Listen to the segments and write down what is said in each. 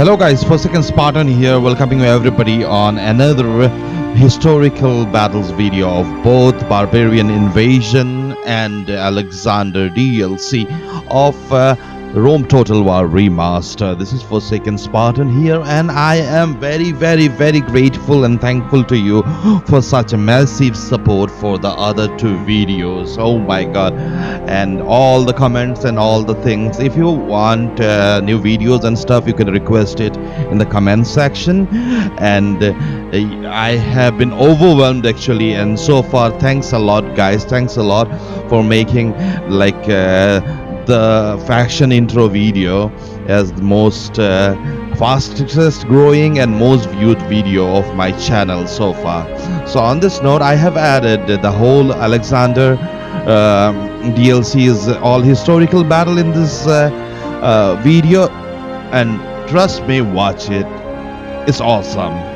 Hello guys, First Second Spartan here, welcoming everybody on another historical battles video of both Barbarian Invasion and Alexander DLC of Rome Total War Remastered. This is Forsaken Spartan here, and I am very grateful and thankful to you for such a massive support for the other two videos. Oh my god, and all the comments and all the things. If you want new videos and stuff, you can request it in the comment section, and I have been overwhelmed actually, and so far thanks a lot guys, thanks a lot for making like the faction intro video as the most fastest growing and most viewed video of my channel so far. So on this note, I have added the whole Alexander DLC's all historical battle in this video, and trust me, watch it, it's awesome.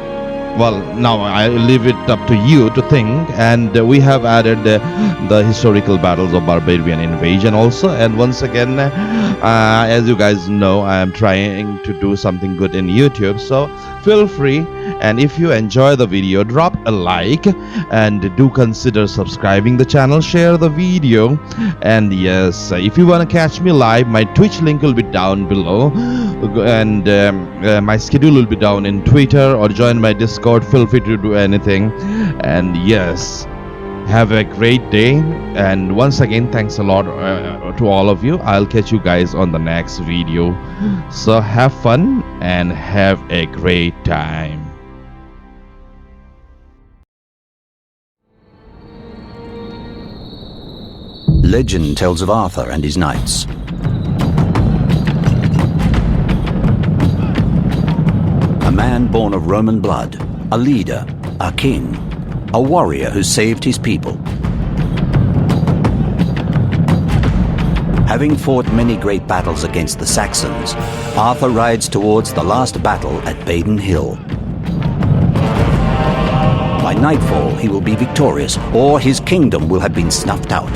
Well, now I leave it up to you to think, and we have added the historical battles of Barbarian Invasion also. And once again, as you guys know, I am trying to do something good in YouTube, so feel free, and if you enjoy the video, drop a like and do consider subscribing the channel, share the video, and yes, if you want to catch me live, my Twitch link will be down below, and my schedule will be down in Twitter, or join my Discord. Feel free to do anything, and yes, have a great day, and once again thanks a lot to all of you. I'll catch you guys on the next video, so have fun and have a great time. Legend tells of Arthur and his knights. A man born of Roman blood, a leader, a king, a warrior who saved his people. Having fought many great battles against the Saxons, Arthur rides towards the last battle at Badon Hill. By nightfall, he will be victorious, or his kingdom will have been snuffed out.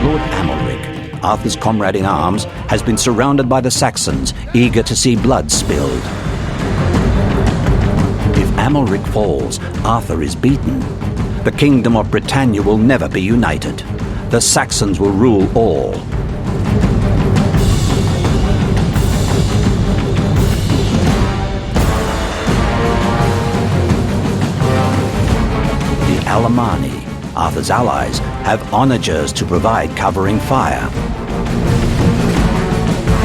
Lord Amalric, Arthur's comrade in arms, has been surrounded by the Saxons, eager to see blood spilled. If Amalric falls, Arthur is beaten. The kingdom of Britannia will never be united. The Saxons will rule all. The Alemanni, Arthur's allies, have onagers to provide covering fire.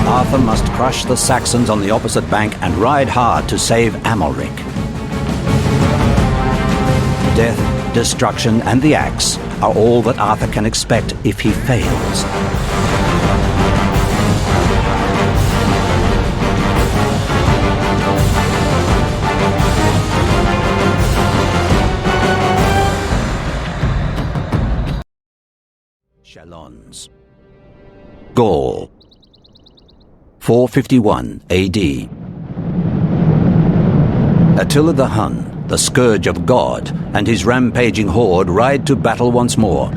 Arthur must crush the Saxons on the opposite bank and ride hard to save Amalric. Death, destruction, and the axe are all that Arthur can expect if he fails. Chalons, Gaul, 451 AD. Attila the Hun, the scourge of God, and his rampaging horde ride to battle once more.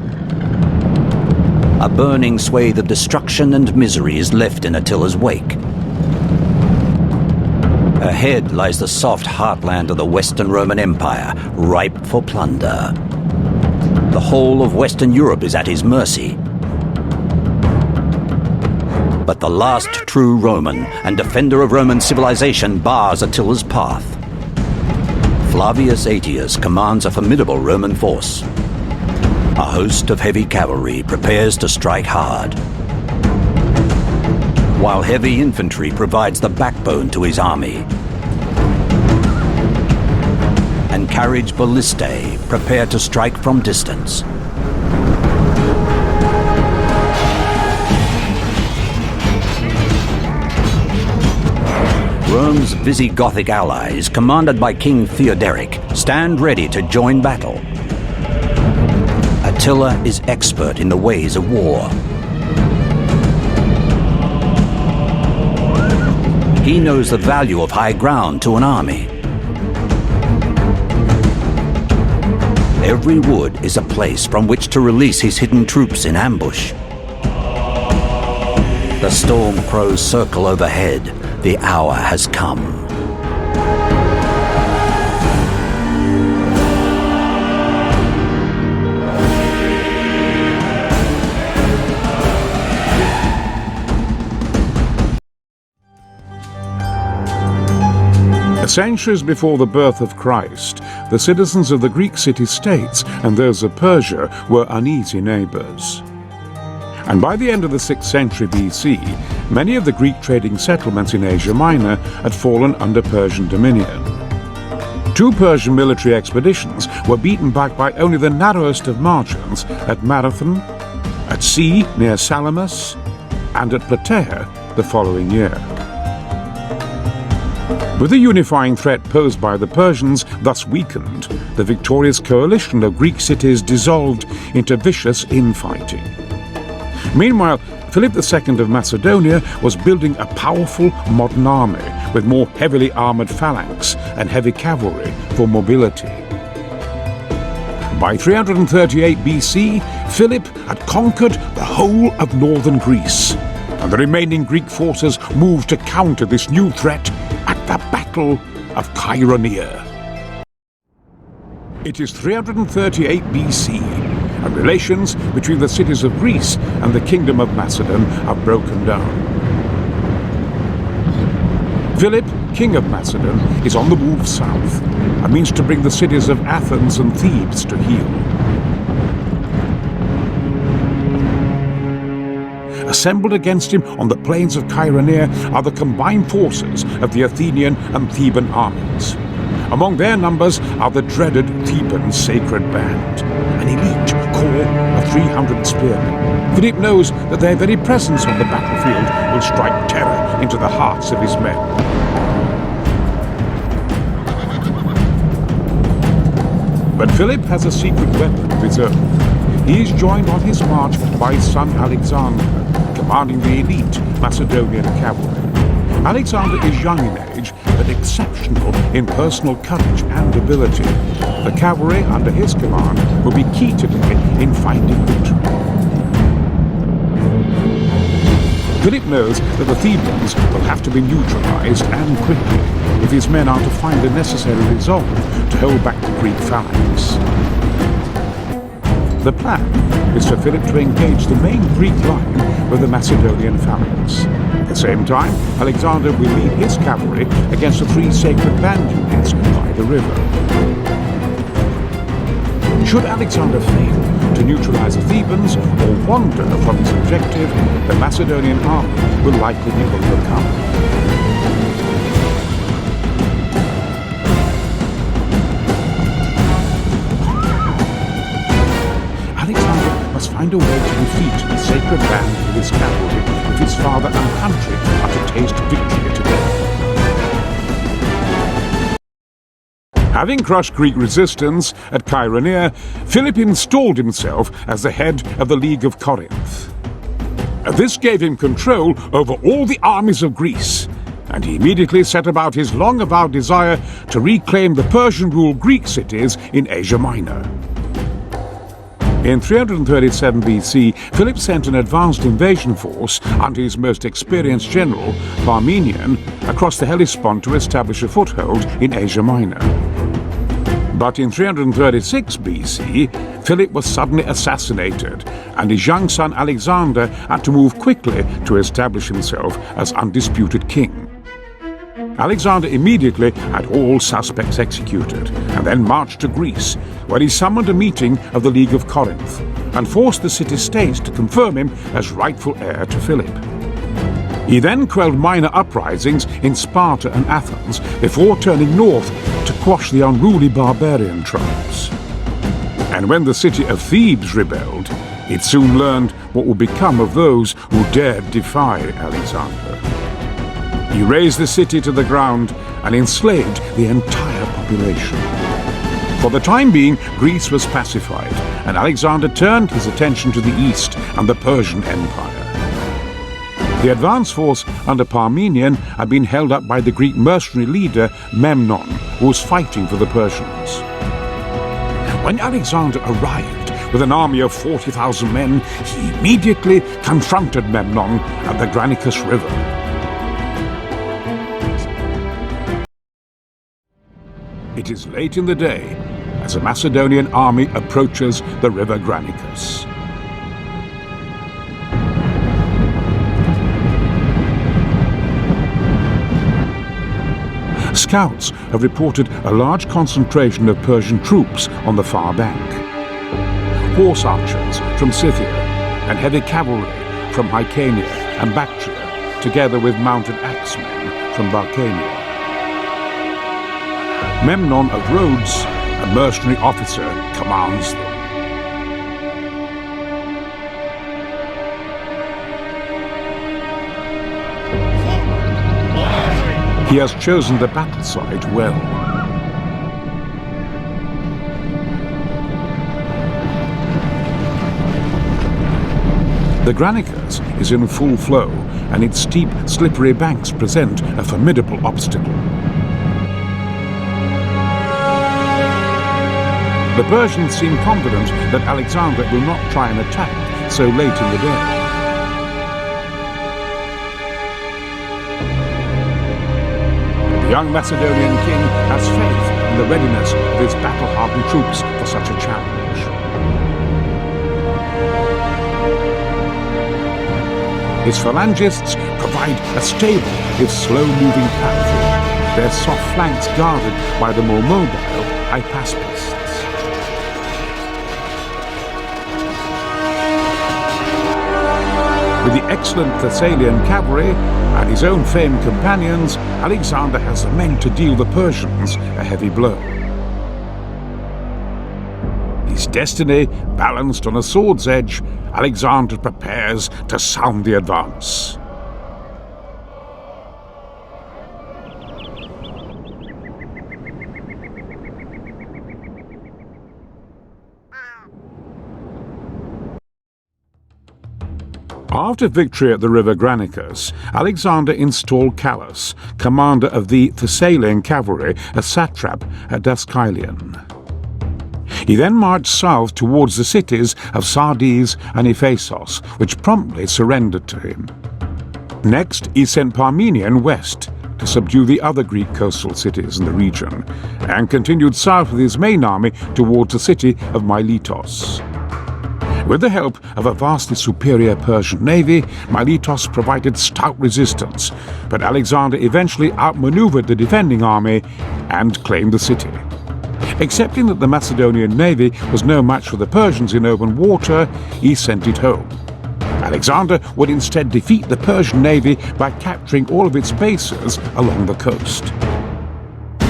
A burning swathe of destruction and misery is left in Attila's wake. Ahead lies the soft heartland of the Western Roman Empire, ripe for plunder. The whole of Western Europe is at his mercy. But the last true Roman and defender of Roman civilization bars Attila's path. Flavius Aetius commands a formidable Roman force. A host of heavy cavalry prepares to strike hard, while heavy infantry provides the backbone to his army. And carriage ballistae prepare to strike from distance. Rome's Visigothic allies, commanded by King Theoderic, stand ready to join battle. Attila is expert in the ways of war. He knows the value of high ground to an army. Every wood is a place from which to release his hidden troops in ambush. The storm crows circle overhead. The hour has come. Centuries before the birth of Christ, the citizens of the Greek city-states and those of Persia were uneasy neighbours. And by the end of the 6th century BC, many of the Greek trading settlements in Asia Minor had fallen under Persian dominion. 2 Persian military expeditions were beaten back by only the narrowest of margins at Marathon, at sea near Salamis, and at Plataea the following year. With the unifying threat posed by the Persians thus weakened, the victorious coalition of Greek cities dissolved into vicious infighting. Meanwhile, Philip II of Macedonia was building a powerful modern army with more heavily armoured phalanx and heavy cavalry for mobility. By 338 BC, Philip had conquered the whole of northern Greece, and the remaining Greek forces moved to counter this new threat at the Battle of Chaeronea. It is 338 BC, and relations between the cities of Greece and the Kingdom of Macedon have broken down. Philip, King of Macedon, is on the move south and means to bring the cities of Athens and Thebes to heel. Assembled against him on the plains of Chaeronea are the combined forces of the Athenian and Theban armies. Among their numbers are the dreaded Theban Sacred Band, an elite corps of 300 spearmen. Philip knows that their very presence on the battlefield will strike terror into the hearts of his men. But Philip has a secret weapon of his own. He is joined on his march by his son Alexander, commanding the elite Macedonian cavalry. Alexander is young in age, but exceptional in personal courage and ability. The cavalry under his command will be key today in finding victory. Philip knows that the Thebans will have to be neutralized and quickly if his men are to find the necessary resolve to hold back the Greek phalanx. The plan is for Philip to engage the main Greek line with the Macedonian phalanx. At the same time, Alexander will lead his cavalry against the 3 sacred band units by the river. Should Alexander fail to neutralize the Thebans or wander from his objective, the Macedonian army will likely be overcome. Find a way to defeat the sacred band with his cavalry if his father and country are to taste victory today. Having crushed Greek resistance at Chaeronea, Philip installed himself as the head of the League of Corinth. This gave him control over all the armies of Greece, and he immediately set about his long-avowed desire to reclaim the Persian-ruled Greek cities in Asia Minor. In 337 BC, Philip sent an advanced invasion force under his most experienced general, Parmenion, across the Hellespont to establish a foothold in Asia Minor. But in 336 BC, Philip was suddenly assassinated, and his young son Alexander had to move quickly to establish himself as undisputed king. Alexander immediately had all suspects executed, and then marched to Greece, where he summoned a meeting of the League of Corinth, and forced the city-states to confirm him as rightful heir to Philip. He then quelled minor uprisings in Sparta and Athens, before turning north to quash the unruly barbarian tribes. And when the city of Thebes rebelled, it soon learned what would become of those who dared defy Alexander. He razed the city to the ground and enslaved the entire population. For the time being, Greece was pacified, and Alexander turned his attention to the east and the Persian Empire. The advance force under Parmenion had been held up by the Greek mercenary leader Memnon, who was fighting for the Persians. When Alexander arrived with an army of 40,000 men, he immediately confronted Memnon at the Granicus River. It is late in the day as a Macedonian army approaches the river Granicus. Scouts have reported a large concentration of Persian troops on the far bank. Horse archers from Scythia and heavy cavalry from Hyrcania and Bactria, together with mounted axemen from Barcania. Memnon of Rhodes, a mercenary officer, commands them. He has chosen the battle site well. The Granicus is in full flow, and its steep, slippery banks present a formidable obstacle. The Persians seem confident that Alexander will not try an attack so late in the day. The young Macedonian king has faith in the readiness of his battle-hardened troops for such a challenge. His phalangists provide a stable if slow-moving platform, their soft flanks guarded by the more mobile Hydaspes. With the excellent Thessalian cavalry and his own famed companions, Alexander has the men to deal the Persians a heavy blow. His destiny balanced on a sword's edge, Alexander prepares to sound the advance. After victory at the river Granicus, Alexander installed Chalons, commander of the Thessalian cavalry, as satrap at Dascylion. He then marched south towards the cities of Sardes and Ephesos, which promptly surrendered to him. Next, he sent Parmenion west to subdue the other Greek coastal cities in the region, and continued south with his main army towards the city of Miletos. With the help of a vastly superior Persian navy, Miletos provided stout resistance, but Alexander eventually outmaneuvered the defending army and claimed the city. Accepting that the Macedonian navy was no match for the Persians in open water, he sent it home. Alexander would instead defeat the Persian navy by capturing all of its bases along the coast.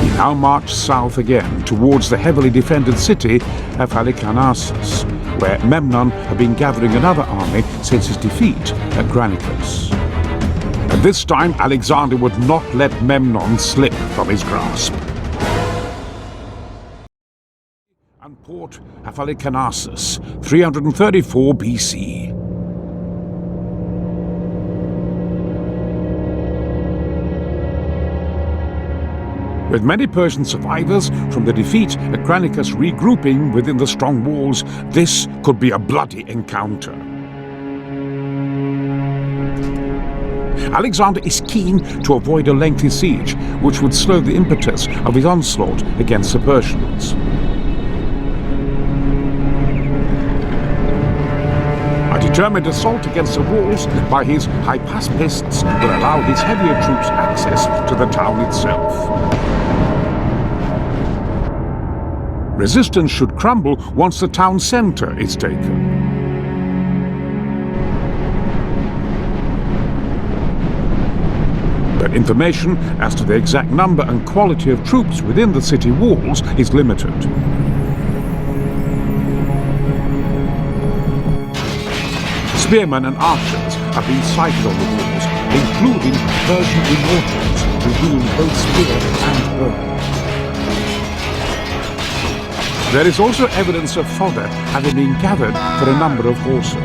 He now marched south again towards the heavily defended city of Halicarnassus, where Memnon had been gathering another army since his defeat at Granicus. And this time Alexander would not let Memnon slip from his grasp. And port of Halicarnassus, 334 BC. With many Persian survivors from the defeat at Granicus regrouping within the strong walls, this could be a bloody encounter. Alexander is keen to avoid a lengthy siege, which would slow the impetus of his onslaught against the Persians. A determined assault against the walls by his Hydaspes will allow his heavier troops access to the town itself. Resistance should crumble once the town center is taken. But information as to the exact number and quality of troops within the city walls is limited. Spearmen and archers have been sighted on the walls, including Persian immortals who wield both spear and bow. There is also evidence of fodder having been gathered for a number of horses.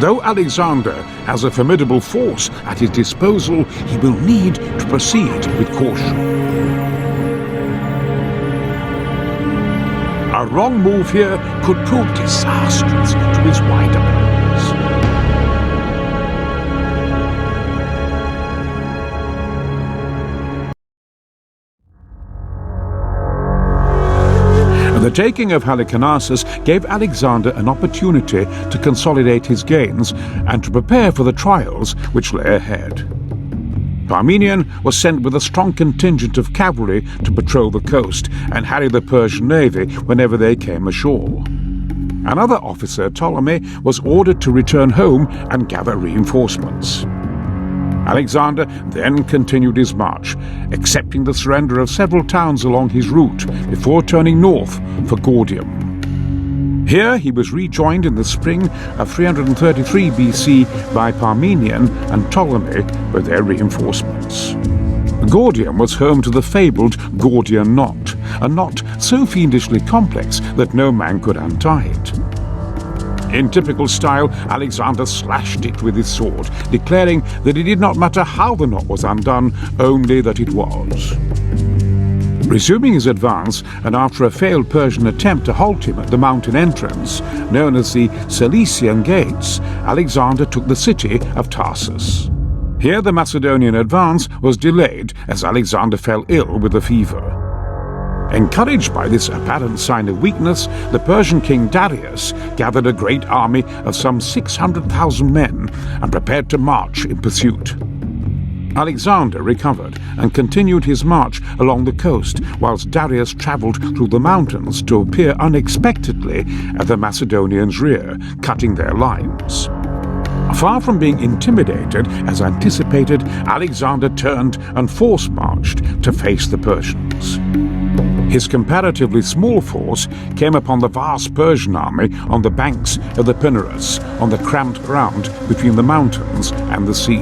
Though Alexander has a formidable force at his disposal, he will need to proceed with caution. A wrong move here could prove disastrous to his wider plans. The taking of Halicarnassus gave Alexander an opportunity to consolidate his gains and to prepare for the trials which lay ahead. Parmenion was sent with a strong contingent of cavalry to patrol the coast and harry the Persian navy whenever they came ashore. Another officer, Ptolemy, was ordered to return home and gather reinforcements. Alexander then continued his march, accepting the surrender of several towns along his route before turning north for Gordium. Here he was rejoined in the spring of 333 BC by Parmenion and Ptolemy with their reinforcements. Gordium was home to the fabled Gordian knot, a knot so fiendishly complex that no man could untie it. In typical style, Alexander slashed it with his sword, declaring that it did not matter how the knot was undone, only that it was. Resuming his advance, and after a failed Persian attempt to halt him at the mountain entrance, known as the Cilician Gates, Alexander took the city of Tarsus. Here the Macedonian advance was delayed as Alexander fell ill with a fever. Encouraged by this apparent sign of weakness, the Persian king Darius gathered a great army of some 600,000 men and prepared to march in pursuit. Alexander recovered and continued his march along the coast, whilst Darius travelled through the mountains to appear unexpectedly at the Macedonians' rear, cutting their lines. Far from being intimidated, as anticipated, Alexander turned and force-marched to face the Persians. His comparatively small force came upon the vast Persian army on the banks of the Pinarus, on the cramped ground between the mountains and the sea.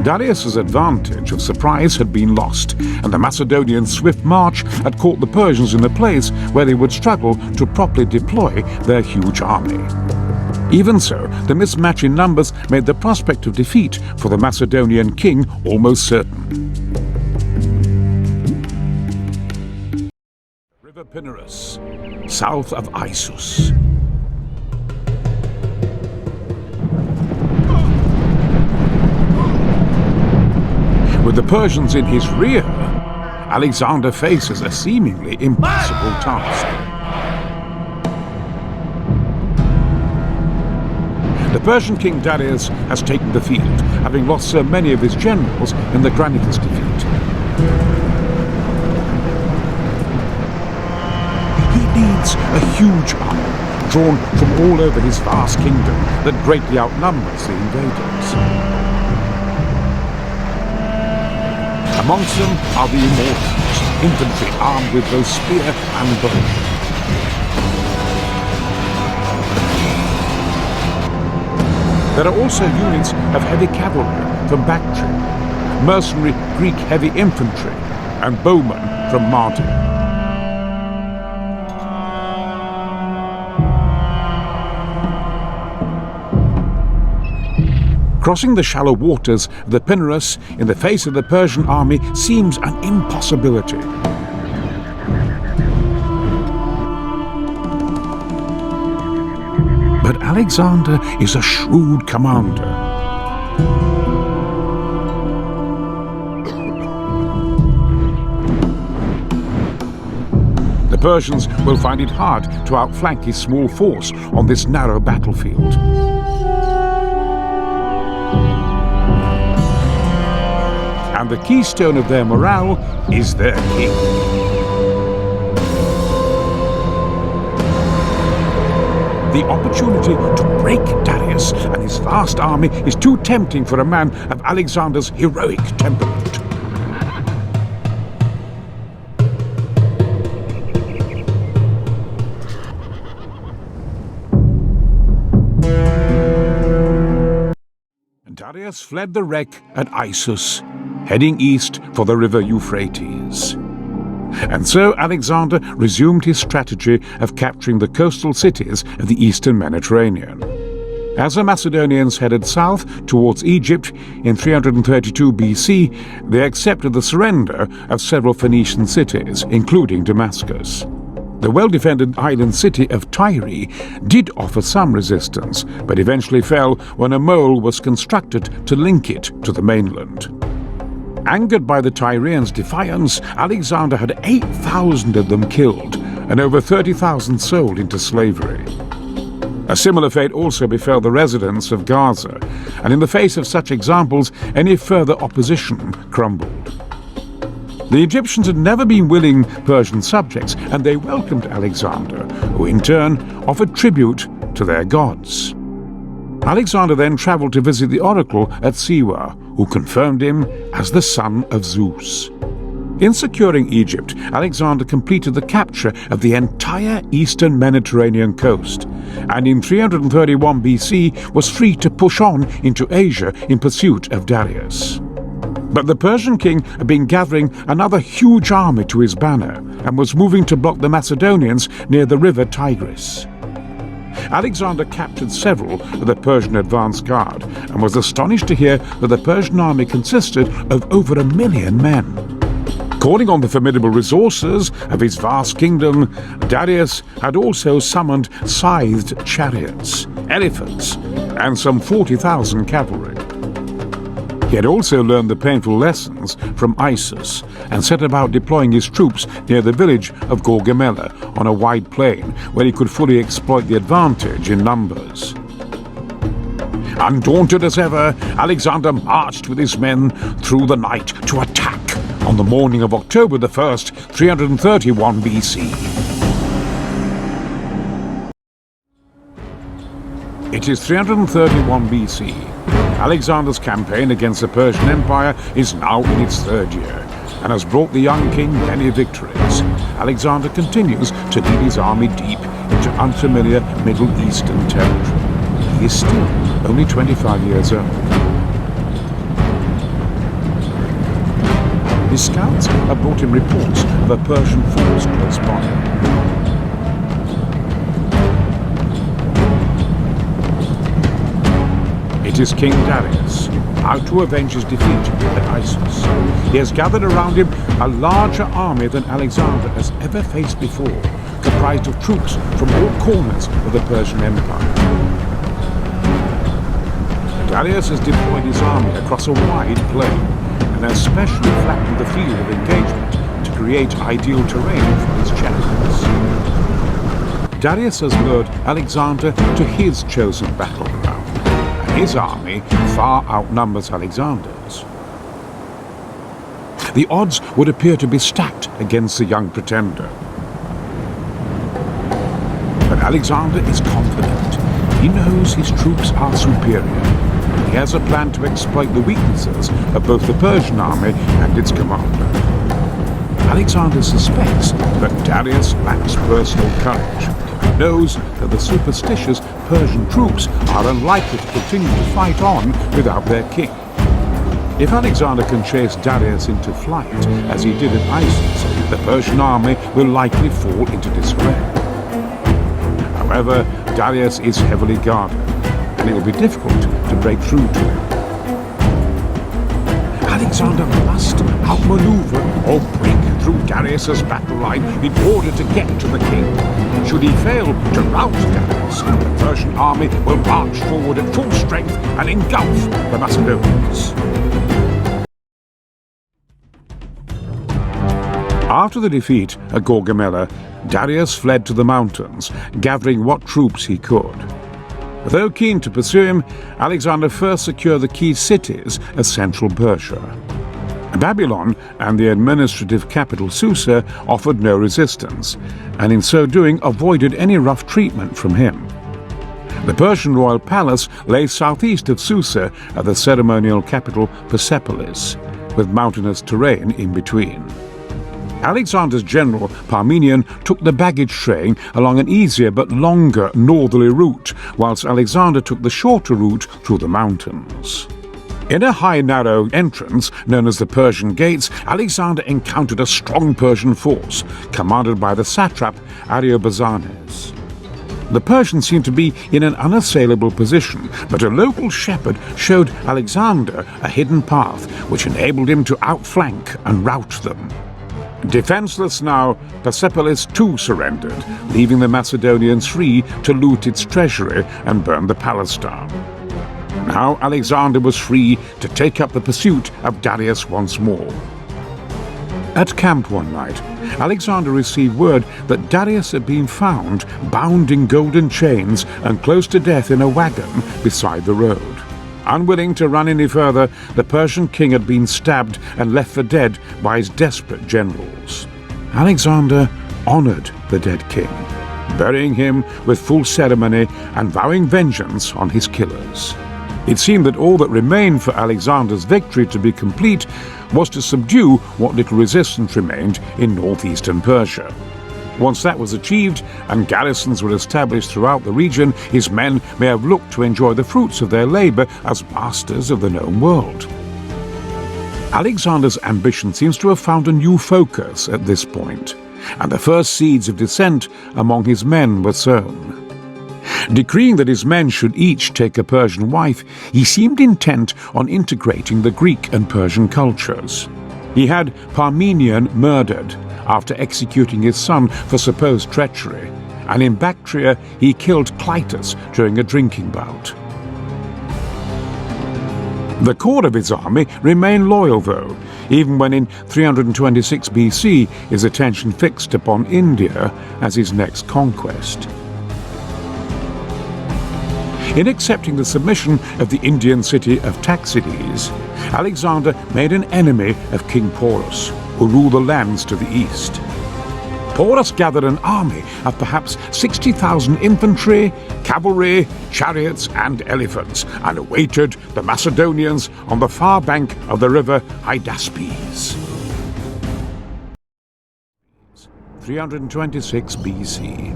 Darius's advantage of surprise had been lost, and the Macedonian swift march had caught the Persians in a place where they would struggle to properly deploy their huge army. Even so, the mismatch in numbers made the prospect of defeat for the Macedonian king almost certain. River Pinarus, south of Issus. With the Persians in his rear, Alexander faces a seemingly impossible task. The Persian king Darius has taken the field, having lost so many of his generals in the Granicus defeat. He leads a huge army, drawn from all over his vast kingdom that greatly outnumbers the invaders. Amongst them are the Immortals, infantry armed with both spear and bow. There are also units of heavy cavalry from Bactria, mercenary Greek heavy infantry, and bowmen from Mardin. Crossing the shallow waters of the Pinarus in the face of the Persian army seems an impossibility. But Alexander is a shrewd commander. The Persians will find it hard to outflank his small force on this narrow battlefield. And the keystone of their morale is their king. The opportunity to break Darius and his vast army is too tempting for a man of Alexander's heroic temperament. Darius fled the wreck at Issus, heading east for the river Euphrates. And so Alexander resumed his strategy of capturing the coastal cities of the eastern Mediterranean. As the Macedonians headed south towards Egypt in 332 BC, they accepted the surrender of several Phoenician cities, including Damascus. The well-defended island city of Tyre did offer some resistance, but eventually fell when a mole was constructed to link it to the mainland. Angered by the Tyrians' defiance, Alexander had 8,000 of them killed and over 30,000 sold into slavery. A similar fate also befell the residents of Gaza, and in the face of such examples, any further opposition crumbled. The Egyptians had never been willing Persian subjects, and they welcomed Alexander, who in turn offered tribute to their gods. Alexander then travelled to visit the oracle at Siwa, who confirmed him as the son of Zeus. In securing Egypt, Alexander completed the capture of the entire eastern Mediterranean coast, and in 331 BC was free to push on into Asia in pursuit of Darius. But the Persian king had been gathering another huge army to his banner and was moving to block the Macedonians near the river Tigris. Alexander captured several of the Persian advance guard and was astonished to hear that the Persian army consisted of over 1 million men. Calling on the formidable resources of his vast kingdom, Darius had also summoned scythed chariots, elephants, and some 40,000 cavalry. He had also learned the painful lessons from Isis and set about deploying his troops near the village of Gaugamela on a wide plain where he could fully exploit the advantage in numbers. Undaunted as ever, Alexander marched with his men through the night to attack on the morning of October the 1st, 331 BC. It is 331 BC. Alexander's campaign against the Persian Empire is now in its third year and has brought the young king many victories. Alexander continues to lead his army deep into unfamiliar Middle Eastern territory. He is still only 25 years old. His scouts have brought him reports of a Persian force close by. It is King Darius, out to avenge his defeat at Isis. He has gathered around him a larger army than Alexander has ever faced before, comprised of troops from all corners of the Persian Empire. Darius has deployed his army across a wide plain and has specially flattened the field of engagement to create ideal terrain for his chariots. Darius has lured Alexander to his chosen battleground, and his army far outnumbers Alexander's. The odds would appear to be stacked against the young pretender. But Alexander is confident. He knows his troops are superior. He has a plan to exploit the weaknesses of both the Persian army and its commander. Alexander suspects that Darius lacks personal courage and knows that the superstitious Persian troops are unlikely to continue to fight on without their king. If Alexander can chase Darius into flight, as he did at Isis, the Persian army will likely fall into disarray. However, Darius is heavily guarded, and it will be difficult to break through to him. Alexander must outmaneuver or break through Darius's battle line in order to get to the king. Should he fail to rout Darius, the Persian army will march forward at full strength and engulf the Macedonians. After the defeat at Gaugamela, Darius fled to the mountains, gathering what troops he could. Though keen to pursue him, Alexander first secured the key cities of central Persia. Babylon and the administrative capital Susa offered no resistance, and in so doing avoided any rough treatment from him. The Persian royal palace lay southeast of Susa at the ceremonial capital Persepolis, with mountainous terrain in between. Alexander's general, Parmenion, took the baggage train along an easier but longer northerly route, whilst Alexander took the shorter route through the mountains. In a high narrow entrance known as the Persian Gates, Alexander encountered a strong Persian force, commanded by the satrap Ariobarzanes. The Persians seemed to be in an unassailable position, but a local shepherd showed Alexander a hidden path which enabled him to outflank and rout them. Defenseless now, Persepolis too surrendered, leaving the Macedonians free to loot its treasury and burn the palace down. Now Alexander was free to take up the pursuit of Darius once more. At camp one night, Alexander received word that Darius had been found bound in golden chains and close to death in a wagon beside the road. Unwilling to run any further, the Persian king had been stabbed and left for dead by his desperate generals. Alexander honored the dead king, burying him with full ceremony and vowing vengeance on his killers. It seemed that all that remained for Alexander's victory to be complete was to subdue what little resistance remained in northeastern Persia. Once that was achieved and garrisons were established throughout the region, his men may have looked to enjoy the fruits of their labor as masters of the known world. Alexander's ambition seems to have found a new focus at this point, and the first seeds of dissent among his men were sown. Decreeing that his men should each take a Persian wife, he seemed intent on integrating the Greek and Persian cultures. He had Parmenion murdered after executing his son for supposed treachery, and in Bactria he killed Clytus during a drinking bout. The core of his army remained loyal, though, even when in 326 BC his attention fixed upon India as his next conquest. In accepting the submission of the Indian city of Taxides, Alexander made an enemy of King Porus, who ruled the lands to the east. Porus gathered an army of perhaps 60,000 infantry, cavalry, chariots and elephants, and awaited the Macedonians on the far bank of the river Hydaspes. 326 BC.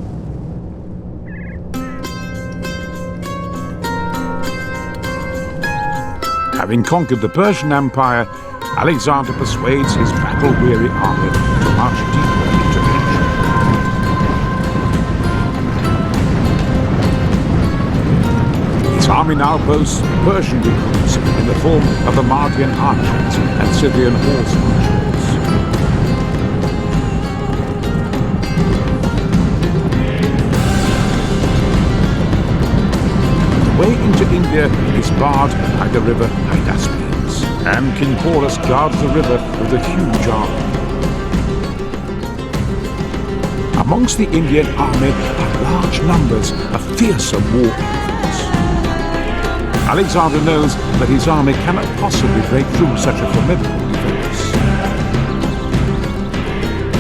Having conquered the Persian Empire, Alexander persuades his battle-weary army to march deeper into Asia. His army now boasts Persian recruits in the form of the Mardian archers and Scythian horse archers. The way into India is barred by the river Hydaspes, and King Porus guards the river with a huge army. Amongst the Indian army are large numbers of fearsome war elephants. Alexander knows that his army cannot possibly break through such a formidable defense.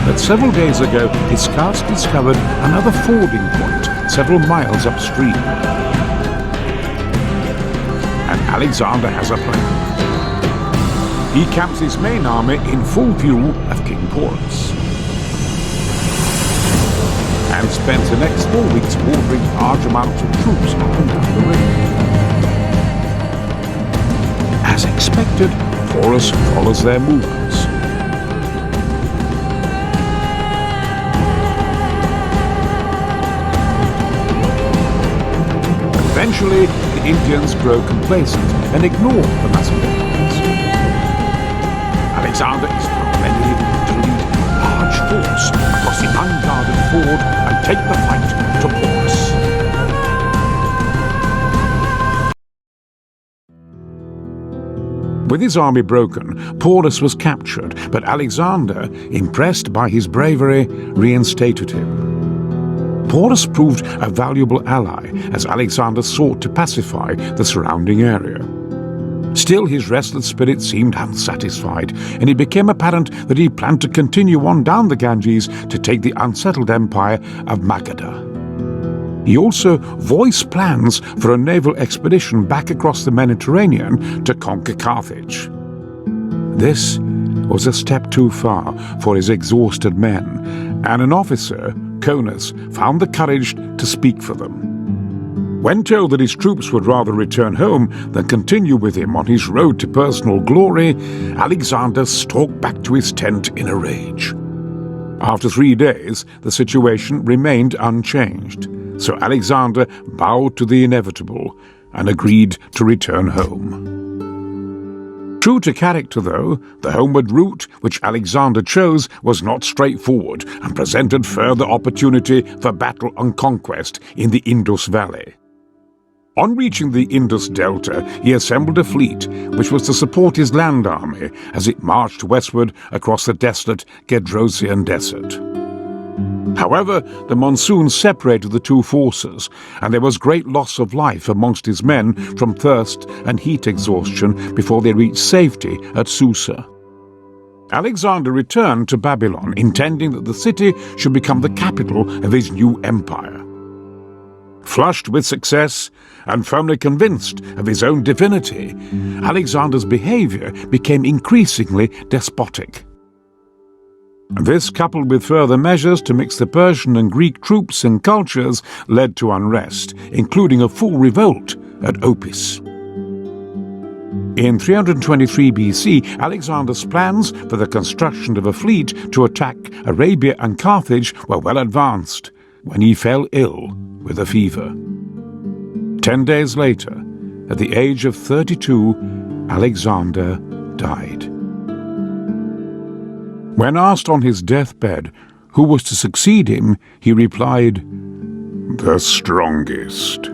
But several days ago, his scouts discovered another fording point several miles upstream. And Alexander has a plan. He camps his main army in full view of King Porus, and spends the next 4 weeks ordering large amounts of troops up and down the river. As expected, Porus follows their movements. Eventually, the Indians grow complacent and ignore the Macedonians. Alexander is now ready to lead a large force across the unguarded ford and take the fight to Porus. With his army broken, Porus was captured, but Alexander, impressed by his bravery, reinstated him. Porus proved a valuable ally as Alexander sought to pacify the surrounding area. Still, his restless spirit seemed unsatisfied, and it became apparent that he planned to continue on down the Ganges to take the unsettled empire of Magadha. He also voiced plans for a naval expedition back across the Mediterranean to conquer Carthage. This was a step too far for his exhausted men, and an officer, Conus, found the courage to speak for them. When told that his troops would rather return home than continue with him on his road to personal glory, Alexander stalked back to his tent in a rage. After 3 days, the situation remained unchanged. So Alexander bowed to the inevitable and agreed to return home. True to character, though, the homeward route which Alexander chose was not straightforward and presented further opportunity for battle and conquest in the Indus Valley. On reaching the Indus Delta, he assembled a fleet which was to support his land army as it marched westward across the desolate Gedrosian desert. However, the monsoon separated the two forces, and there was great loss of life amongst his men from thirst and heat exhaustion before they reached safety at Susa. Alexander returned to Babylon, intending that the city should become the capital of his new empire. Flushed with success and firmly convinced of his own divinity, Alexander's behavior became increasingly despotic. This, coupled with further measures to mix the Persian and Greek troops and cultures, led to unrest, including a full revolt at Opis. In 323 BC, Alexander's plans for the construction of a fleet to attack Arabia and Carthage were well advanced when he fell ill with a fever. 10 days later, at the age of 32, Alexander died. When asked on his deathbed who was to succeed him, he replied, "The strongest."